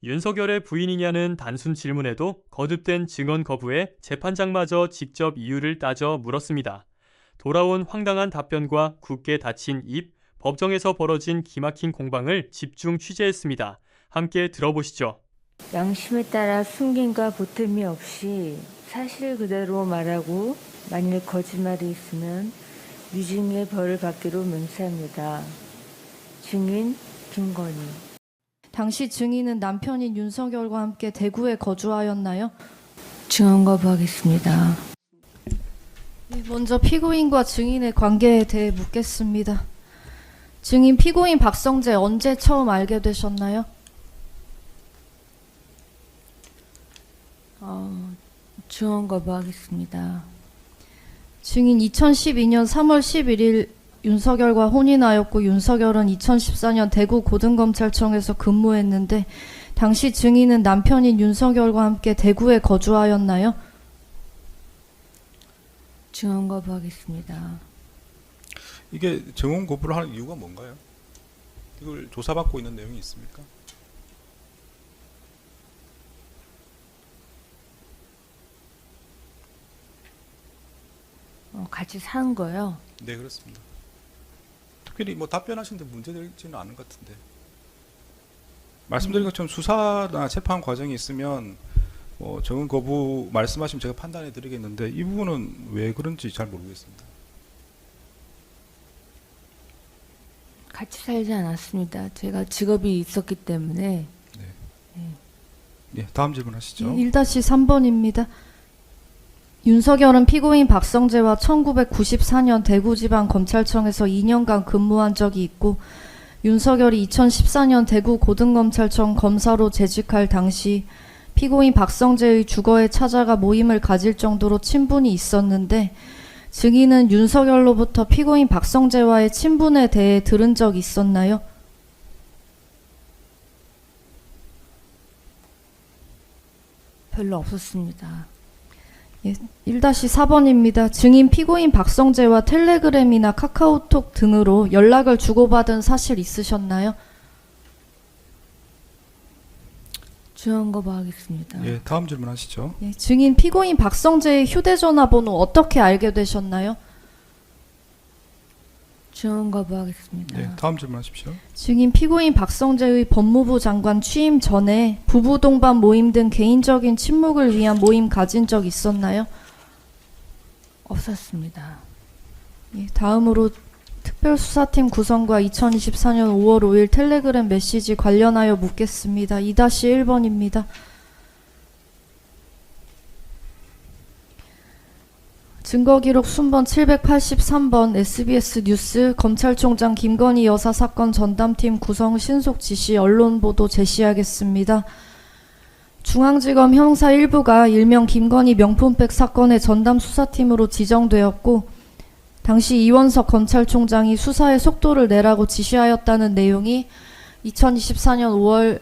윤석열의 부인이냐는 단순 질문에도 거듭된 증언 거부에 재판장마저 직접 이유를 따져 물었습니다. 돌아온 황당한 답변과 굳게 닫힌 입, 법정에서 벌어진 기막힌 공방을 집중 취재했습니다. 함께 들어보시죠. 양심에 따라 숨김과 보탬이 없이 사실 그대로 말하고 만일 거짓말이 있으면 유증의 벌을 받기로 맹세합니다. 증인 김건희. 당시 증인은 남편인 윤석열과 함께 대구에 거주하였나요? 증언 거부하겠습니다. 먼저 피고인과 증인의 관계에 대해 묻겠습니다. 증인 피고인 박성재 언제 처음 알게 되셨나요? 증언 거부하겠습니다. 증인 2012년 3월 11일 윤석열과 혼인하였고 윤석열은 2014년 대구 고등검찰청에서 근무했는데 당시 증인은 남편인 윤석열과 함께 대구에 거주하였나요? 증언 거부하겠습니다. 이게 증언 거부를 하는 이유가 뭔가요? 이걸 조사받고 있는 내용이 있습니까? 같이 산 거요. 네, 그렇습니다. 특별히 뭐 답변하시는데 문제되지는 않은 것 같은데. 말씀드린 것처럼 수사나 재판 과정이 있으면 뭐 증언 거부 말씀하시면 제가 판단해 드리겠는데 이 부분은 왜 그런지 잘 모르겠습니다. 같이 살지 않았습니다. 제가 직업이 있었기 때문에. 네, 다음 질문 하시죠. 1-3번입니다. 윤석열은 피고인 박성재와 1994년 대구지방검찰청에서 2년간 근무한 적이 있고 윤석열이 2014년 대구고등검찰청 검사로 재직할 당시 피고인 박성재의 주거에 찾아가 모임을 가질 정도로 친분이 있었는데 증인은 윤석열로부터 피고인 박성재와의 친분에 대해 들은 적이 있었나요? 별로 없었습니다. 1-4번입니다. 증인 피고인 박성재와 텔레그램이나 카카오톡 등으로 연락을 주고받은 사실 있으셨나요? 증언 거부하겠습니다. 예, 다음 질문 하시죠. 증인 피고인 박성재의 휴대전화 번호 어떻게 알게 되셨나요? 증언 거부하겠습니다. 네, 다음 질문 하십시오. 증인 피고인 박성재의 법무부 장관 취임 전에 부부 동반 모임 등 개인적인 친목을 위한 모임 가진 적 있었나요? 없었습니다. 다음으로 특별수사팀 구성과 2024년 5월 5일 텔레그램 메시지 관련하여 묻겠습니다. 2-1번입니다. 증거기록 순번 783번 SBS 뉴스 검찰총장 김건희 여사 사건 전담팀 구성 신속 지시 언론 보도 제시하겠습니다. 중앙지검 형사 1부가 일명 김건희 명품백 사건의 전담 수사팀으로 지정되었고 당시 이원석 검찰총장이 수사의 속도를 내라고 지시하였다는 내용이 2024년 5월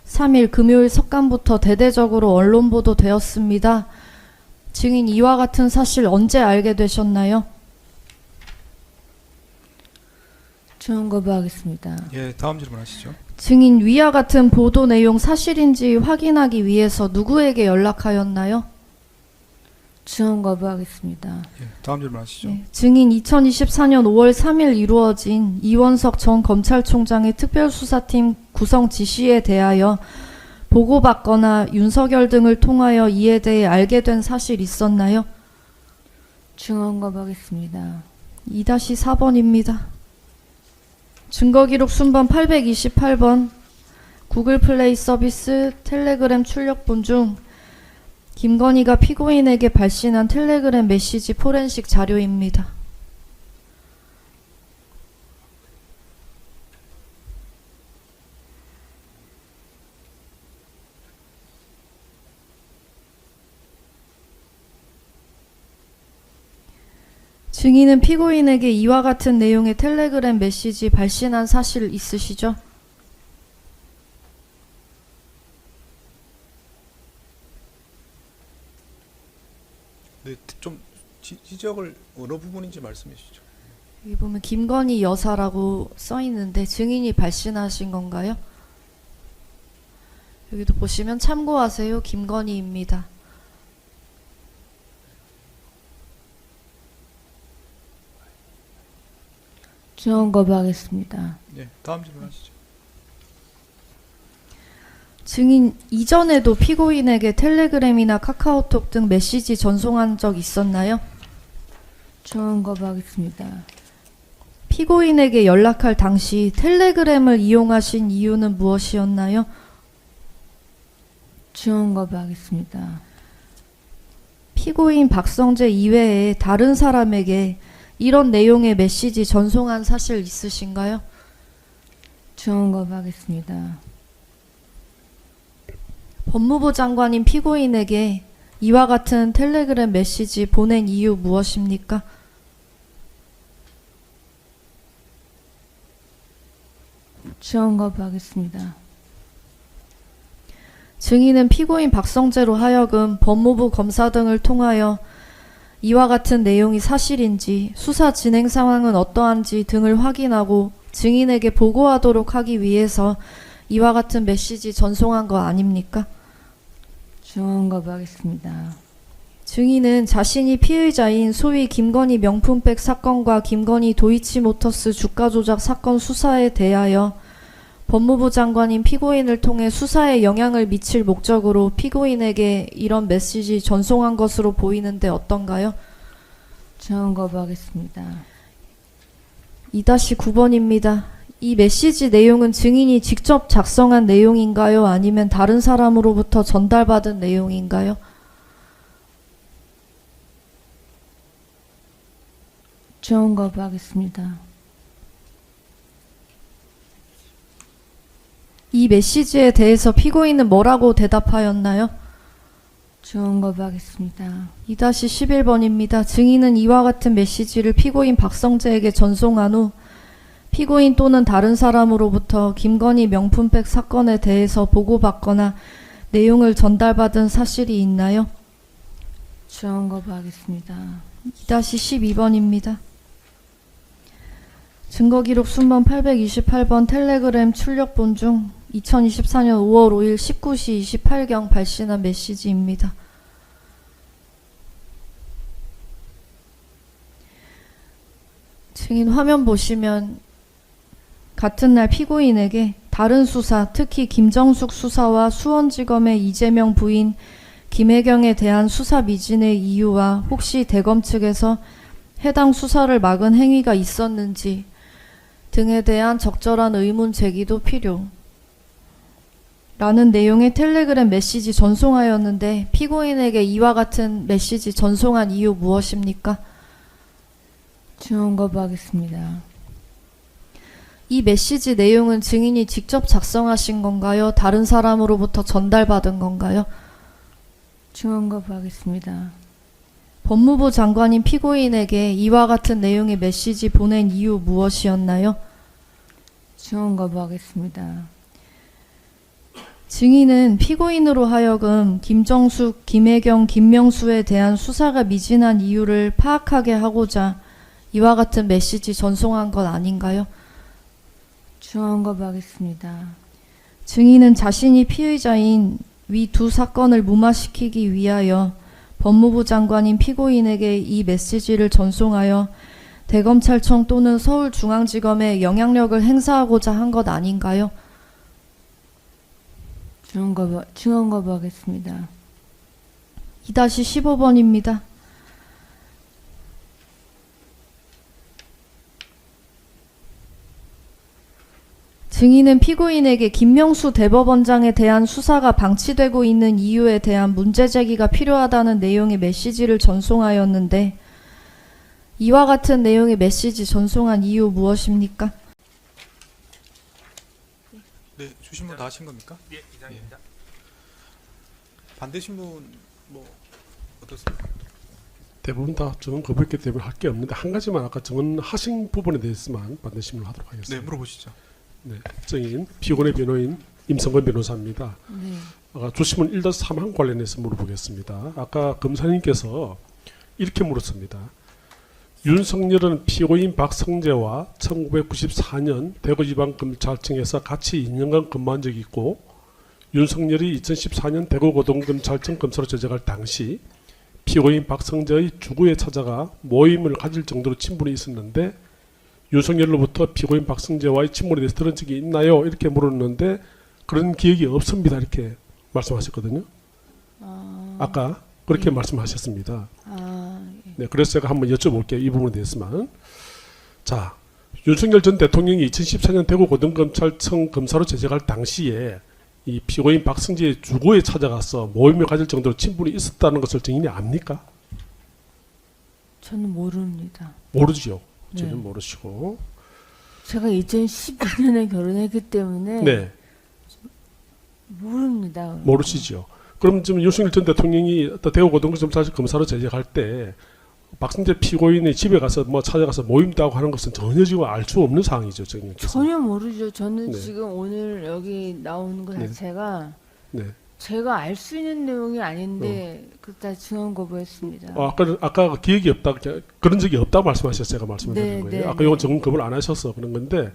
3일 금요일 석간부터 대대적으로 언론 보도되었습니다. 증인 이와 같은 사실 언제 알게 되셨나요? 증언 거부하겠습니다. 예, 다음 질문 하시죠. 증인 위와 같은 보도 내용 사실인지 확인하기 위해서 누구에게 연락하였나요? 증언 거부하겠습니다. 예, 다음 질문 하시죠. 증인 2024년 5월 3일 이루어진 이원석 전 검찰총장의 특별수사팀 구성 지시에 대하여 보고받거나 윤석열 등을 통하여 이에 대해 알게 된 사실 있었나요? 증언 거부하겠습니다. 2-4번입니다. 증거기록 순번 828번 구글 플레이 서비스 텔레그램 출력본 중 김건희가 피고인에게 발신한 텔레그램 메시지 포렌식 자료입니다. 증인은 피고인에게 이와 같은 내용의 텔레그램 메시지 발신한 사실 있으시죠? 네, 좀 지적을 어느 부분인지 말씀해 주시죠. 여기 보면 김건희 여사라고 써 있는데 증인이 발신하신 건가요? 여기도 보시면 참고하세요. 김건희입니다. 증언 거부하겠습니다. 네, 다음 질문하시죠. 증인 이전에도 피고인에게 텔레그램이나 카카오톡 등 메시지 전송한 적 있었나요? 증언 거부하겠습니다. 피고인에게 연락할 당시 텔레그램을 이용하신 이유는 무엇이었나요? 증언 거부하겠습니다. 피고인 박성재 이외에 다른 사람에게 이런 내용의 메시지 전송한 사실 있으신가요? 증언 거부하겠습니다. 법무부 장관인 피고인에게 이와 같은 텔레그램 메시지 보낸 이유 무엇입니까? 증언 거부하겠습니다. 증인은 피고인 박성재로 하여금 법무부 검사 등을 통하여 이와 같은 내용이 사실인지, 수사 진행 상황은 어떠한지 등을 확인하고 증인에게 보고하도록 하기 위해서 이와 같은 메시지 전송한 거 아닙니까? 증언 거부하겠습니다. 증인은 자신이 피의자인 소위 김건희 명품백 사건과 김건희 도이치모터스 주가 조작 사건 수사에 대하여 법무부 장관인 피고인을 통해 수사에 영향을 미칠 목적으로 피고인에게 이런 메시지 전송한 것으로 보이는데 어떤가요? 증언 거부하겠습니다. 2-9번입니다. 이 메시지 내용은 증인이 직접 작성한 내용인가요? 아니면 다른 사람으로부터 전달받은 내용인가요? 증언 거부하겠습니다. 이 메시지에 대해서 피고인은 뭐라고 대답하였나요? 증언 거부하겠습니다. 2-11번입니다. 증인은 이와 같은 메시지를 피고인 박성재에게 전송한 후 피고인 또는 다른 사람으로부터 김건희 명품백 사건에 대해서 보고받거나 내용을 전달받은 사실이 있나요? 증언 거부하겠습니다. 2-12번입니다. 증거기록 순번 828번 텔레그램 출력본 중 2024년 5월 5일 19시 28경 발신한 메시지입니다. 증인 화면 보시면 같은 날 피고인에게 다른 수사, 특히 김정숙 수사와 수원지검의 이재명 부인 김혜경에 대한 수사 미진의 이유와 혹시 대검 측에서 해당 수사를 막은 행위가 있었는지 등에 대한 적절한 의문 제기도 필요. 라는 내용의 텔레그램 메시지 전송하였는데 피고인에게 이와 같은 메시지 전송한 이유 무엇입니까? 증언 거부하겠습니다. 이 메시지 내용은 증인이 직접 작성하신 건가요? 다른 사람으로부터 전달받은 건가요? 증언 거부하겠습니다. 법무부 장관인 피고인에게 이와 같은 내용의 메시지 보낸 이유 무엇이었나요? 증언 거부하겠습니다. 증인은 피고인으로 하여금 김정숙, 김혜경, 김명수에 대한 수사가 미진한 이유를 파악하게 하고자 이와 같은 메시지 전송한 것 아닌가요? 증언 거부하겠습니다. 증인은 자신이 피의자인 위 두 사건을 무마시키기 위하여 법무부 장관인 피고인에게 이 메시지를 전송하여 대검찰청 또는 서울중앙지검에 영향력을 행사하고자 한 것 아닌가요? 증언 거부하겠습니다. 2-15번입니다. 증인은 피고인에게 김명수 대법원장에 대한 수사가 방치되고 있는 이유에 대한 문제 제기가 필요하다는 내용의 메시지를 전송하였는데 이와 같은 내용의 메시지 전송한 이유 무엇입니까? 네, 주신 분 다 하신 겁니까? 예, 이상입니다. 반대 신문 뭐 어떻습니까? 대부분 다 증언 거부했기 때문에 할 게 없는데 한 가지만 아까 증언하신 부분에 대해서만 반대 신문을 하도록 하겠습니다. 네, 물어보시죠. 네, 증인 피고인의 변호인 임성근 변호사입니다. 네. 주시문 1-3항 관련해서 물어보겠습니다. 아까 검사님께서 이렇게 물었습니다. 윤석열은 피고인 박성재와 1994년 대구지방검찰청에서 같이 2년간 근무한 적이 있고 윤석열이 2014년 대구고등검찰청 검사로 재직할 당시 피고인 박성재의 주구에 찾아가 모임을 가질 정도로 친분이 있었는데 윤석열로부터 피고인 박성재와의 친분에 대해서 들은 적이 있나요? 이렇게 물었는데 그런 기억이 없습니다. 이렇게 말씀하셨거든요. 아까 그렇게 예. 말씀하셨습니다. 예. 네, 그래서 제가 한번 여쭤볼게요. 이 부분에 대해서만. 자, 윤석열 전 대통령이 2014년 대구고등검찰청 검사로 재직할 당시에 이 피고인 박성재의 주거에 찾아가서 모임을 가질 정도로 친분이 있었다는 것을 증인이 압니까? 저는 모릅니다. 모르지요. 네. 저는 모르시고. 제가 2012년에 결혼했기 때문에 네, 모릅니다. 모르시죠. 그럼 지금 윤석열 전 대통령이 대구고등검찰청 검사로 재직할 때 박성재 피고인의 집에 가서 뭐 찾아가서 모임도 하고 하는 것은 전혀 지금 알 수 없는 상황이죠, 증인께서. 전혀 모르죠. 저는 네. 지금 오늘 여기 나오는 것 네. 자체가 네. 제가 알 수 있는 내용이 아닌데 그다 증언 거부했습니다. 아까 기억이 없다, 그런 적이 없다고 말씀하셨어요. 제가 말씀을 네, 드린 거예요. 네, 아까 네. 이건 증언 거부를 안 하셔서 그런 건데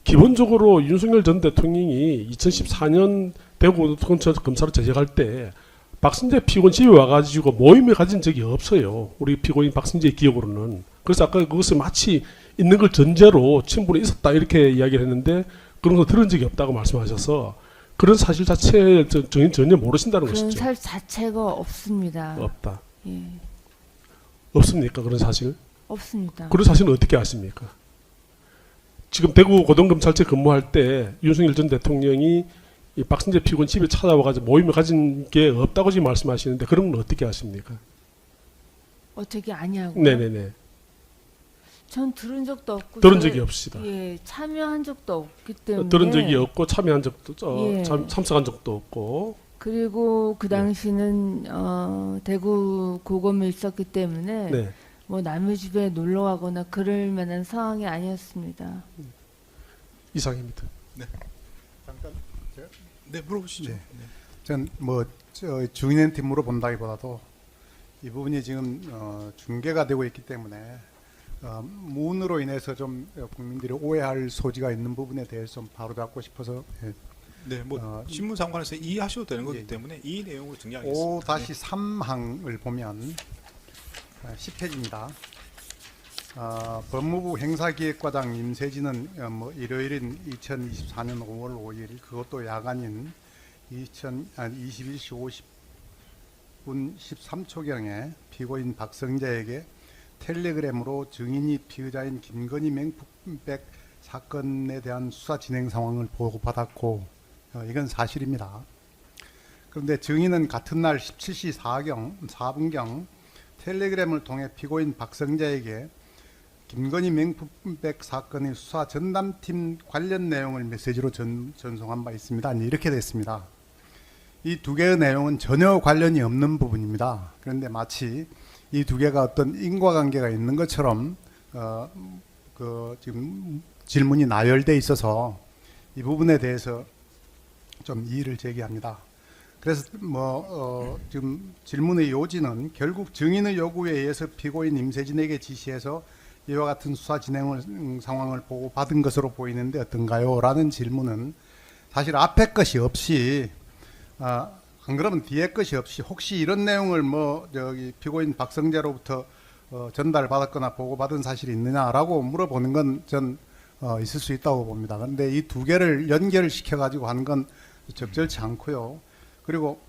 기본적으로 윤석열 전 대통령이 2014년 대구검사로 재직할 때 박성재 피고인 집에 와가지고 모임을 가진 적이 없어요. 우리 피고인 박성재의 기억으로는. 그래서 아까 그것을 마치 있는 걸 전제로 친분이 있었다 이렇게 이야기를 했는데 그런 거 들은 적이 없다고 말씀하셔서 그런 사실 자체에 전혀 모르신다는 그런 것이죠. 살 자체가 없습니다. 없다. 예, 없습니까? 그런 사실? 없습니다. 그런 사실은 어떻게 아십니까? 지금 대구 고등검찰청 근무할 때 윤석열 전 대통령이 이 박성재 피고인 집에 찾아와가지고 모임을 가진 게 없다고 지금 말씀하시는데 그런 건 어떻게 아십니까? 어떻게 아냐고? 네네네. 전 들은 적도 없고 들은 제가- 적이 없으시다. 예, 참여한 적도 없기 때문에 들은 적이 없고 참여한 적도 예. 참석한 적도 없고. 그리고 그 네. 당시는 대구 고검에 있었기 때문에 네. 뭐 남의 집에 놀러 가거나 그럴 만한 상황이 아니었습니다. 이상입니다. 잠깐 네, 물어보시죠. 네. 전뭐 증인한테 물어본다기보다도 이 부분이 지금 중계가 되고 있기 때문에 문으로 인해서 좀 국민들이 오해할 소지가 있는 부분에 대해서 좀 바로잡고 싶어서 네, 뭐 신문 상관에서 이해하셔도 되는 거기 때문에 이 내용으로 정리하겠습니다. 5-3항을 보면 10페이지입니다. 법무부 행사기획과장 임세진은 일요일인 2024년 5월 5일 그것도 야간인 21시 50분 13초경에 피고인 박성재에게 텔레그램으로 증인이 피의자인 김건희 명품백 사건에 대한 수사 진행 상황을 보고받았고 이건 사실입니다. 그런데 증인은 같은 날 17시 4분경 텔레그램을 통해 피고인 박성재에게 김건희 명품백 사건의 수사 전담팀 관련 내용을 메시지로 전송한 바 있습니다. 이렇게 됐습니다. 이 두 개의 내용은 전혀 관련이 없는 부분입니다. 그런데 마치 이 두 개가 어떤 인과관계가 있는 것처럼 지금 질문이 나열돼 있어서 이 부분에 대해서 좀 이의를 제기합니다. 그래서 지금 질문의 요지는 결국 증인의 요구에 의해서 피고인 임세진에게 지시해서 이와 같은 수사 진행 상황을 보고받은 것으로 보이는데 어떤가요? 라는 질문은 사실 앞에 것이 없이 안 그러면 뒤에 것이 없이 혹시 이런 내용을 피고인 박성재로부터 전달받았거나 보고받은 사실이 있느냐라고 물어보는 건 전 있을 수 있다고 봅니다. 그런데 이 두 개를 연결시켜 가지고 하는 건 적절치 않고요. 그리고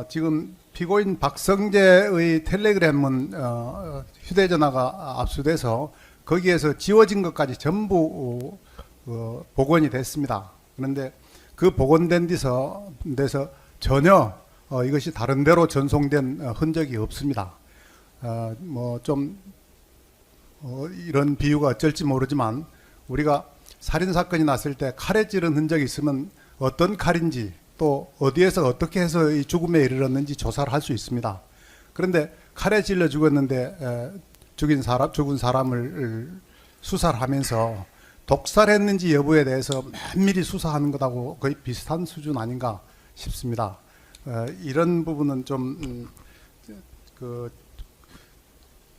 지금 피고인 박성재의 텔레그램은 휴대전화가 압수돼서 거기에서 지워진 것까지 전부 복원이 됐습니다. 그런데 그 복원된 데서 전혀 이것이 다른 데로 전송된 흔적이 없습니다. 이런 비유가 어쩔지 모르지만 우리가 살인 사건이 났을 때 칼에 찌른 흔적이 있으면 어떤 칼인지 또 어디에서 어떻게 해서 이 죽음에 이르렀는지 조사를 할 수 있습니다. 그런데 칼에 찔러 죽었는데 죽은 사람을 수사를 하면서 독살했는지 여부에 대해서 면밀히 수사하는 것하고 거의 비슷한 수준 아닌가 싶습니다. 이런 부분은 좀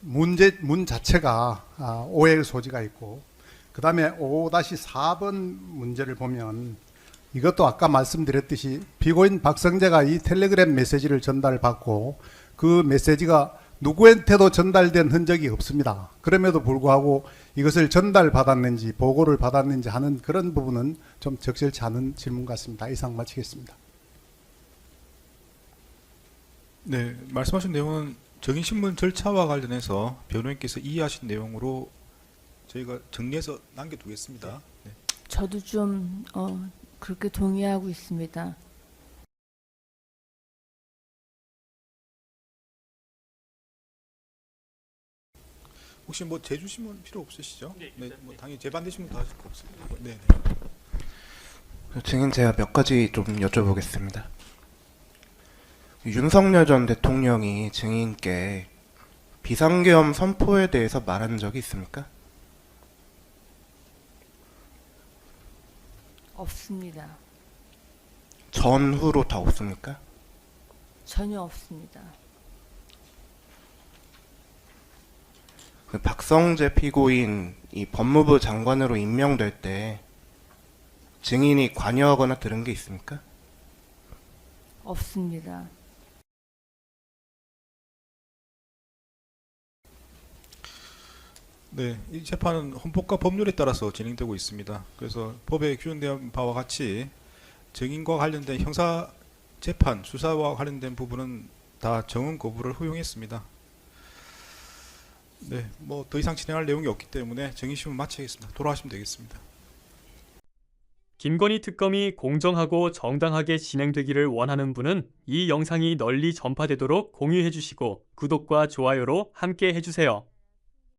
문 자체가 오해의 소지가 있고, 그 다음에 5-4번 문제를 보면 이것도 아까 말씀드렸듯이 피고인 박성재가 이 텔레그램 메시지를 전달받고 그 메시지가 누구한테도 전달된 흔적이 없습니다. 그럼에도 불구하고 이것을 전달받았는지 보고를 받았는지 하는 그런 부분은 좀 적절치 않은 질문 같습니다. 이상 마치겠습니다. 네, 말씀하신 내용은 정인신문 절차와 관련해서 변호인께서 이해하신 내용으로 저희가 정리해서 남겨두겠습니다. 네. 저도 좀 그렇게 동의하고 있습니다. 혹시 뭐 재주신문 필요 없으시죠? 네, 뭐 당연히 재반대신문 다 하실 거 없습니다. 네, 증인 제가 몇 가지 좀 여쭤보겠습니다. 윤석열 전 대통령이 증인께 비상계엄 선포에 대해서 말한 적이 있습니까? 없습니다. 전후로 다 없습니까? 전혀 없습니다. 그 박성재 피고인 이 법무부 장관으로 임명될 때 증인이 관여하거나 들은 게 있습니까? 없습니다. 네, 이 재판은 헌법과 법률에 따라서 진행되고 있습니다. 그래서 법에 규정된 바와 같이 증인과 관련된 형사 재판, 수사와 관련된 부분은 다 정은 거부를 허용했습니다. 네, 뭐 더 이상 진행할 내용이 없기 때문에 정인심은 마치겠습니다. 돌아가시면 되겠습니다. 김건희 특검이 공정하고 정당하게 진행되기를 원하는 분은 이 영상이 널리 전파되도록 공유해 주시고 구독과 좋아요로 함께 해주세요.